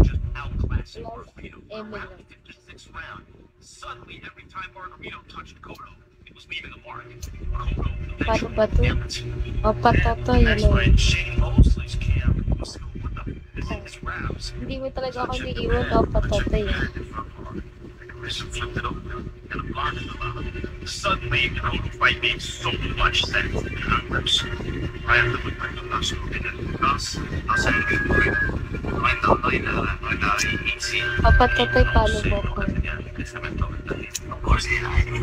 just outclassing Margarito. Emil. Around the 56th round, suddenly every time Margarito touched Cotto, it was leaving a mark. Cotto Paano ba to? eventually O, patoto, Next yun. fight, Shane Mosley's camp was still what the f is this rounds. Hindi mo talaga ako niiwan. O, patoto, yun. Flipped it over and a block in the mouth. Suddenly, the Cotto fight made so much sense that the grips. I have to look back to us and us O, patoto'y follow mo ko. Of course,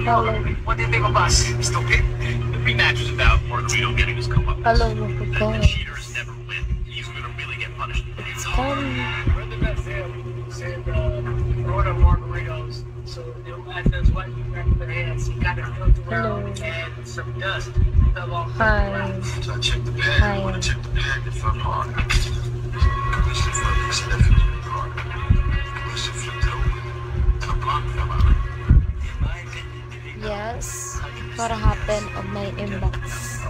Follow. what do you think of us? Stupid? The rematch was about Margarito getting his comeuppance. Follow mo ko ko. The cheaters never win. He's gonna really get punished. Come. We're the best there. Said, order margaritas. So, that's why he grabbed the hands. He got it filtered Hello. around and some dust fell off the Hi. ground. So I checked the pad. Hi. I want to check the pad that fell hard. Commission flipped it definitely hard. Commission flipped it over and a block fell out. In my opinion, Yes. What happened on my inbox?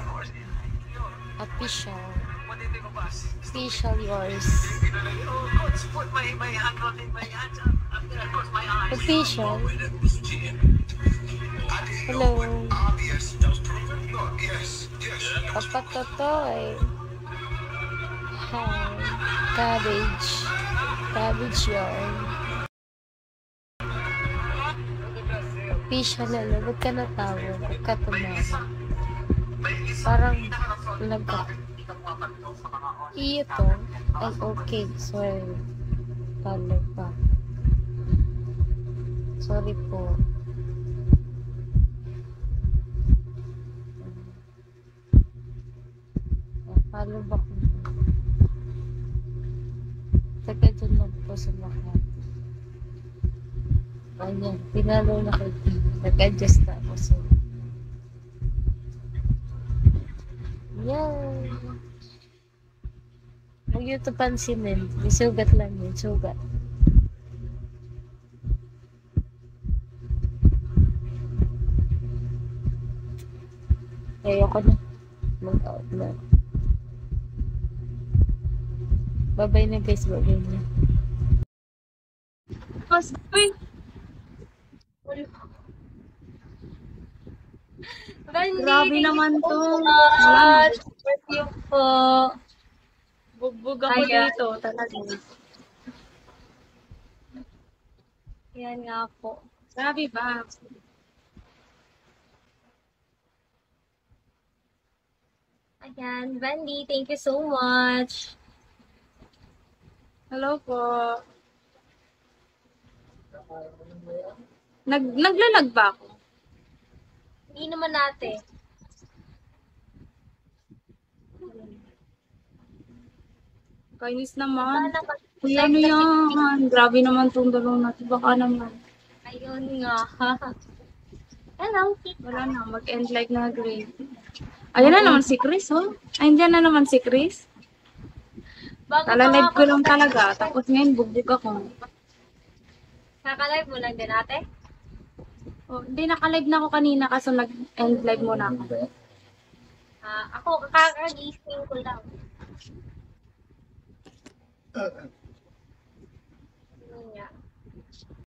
Official. What do you think of us? Official yours. Oh, coach, put my hand on my hands up. I'm gonna close my eyes. Official. Hello. Obvious. That was proven. Look, yes, yes. Papatotoy. Hi. Cabbage. Cabbage yarn. Official lalo. Huwag ka natawag. Huwag ka tumawa. Parang laga. Ito. Ay, okay. Sorry. Talo pa. Sorry po. Follow back mo. Taga dyan lang po sa Makati. Ayan, pinalo na kay T. Nag-adjust na ako sa yan. Huwag yun ito pansinin. May sugat lang yun. Sugat. Ayoko na. Mag-out na. Bye-bye na guys. Bye-bye na. Uy! Grabe naman to. Thank you po. Bugbog ako dito. Talaga. Yan nga po. Grabe ba? Ayan, Wendy, thank you so much. Hello po. Naglalag ba ako? Hindi naman natin. Kainis naman. Sana kasi- Uy, ano yan? Grabe naman tong dalawang natin. Baka naman. Ayun nga. Hello, Tita. Wala na. Mag-end like na grade. Ayan na naman si Chris, oh. Ay, andyan na naman si Chris. Bago Talalive ko lang pa- talaga. Tapos ngayon, bugbog ako. Kakalive mo lang din ate? Oh, hindi, nakalive na ako kanina kaso nag-end live muna ako. Ako, kakagising ko lang.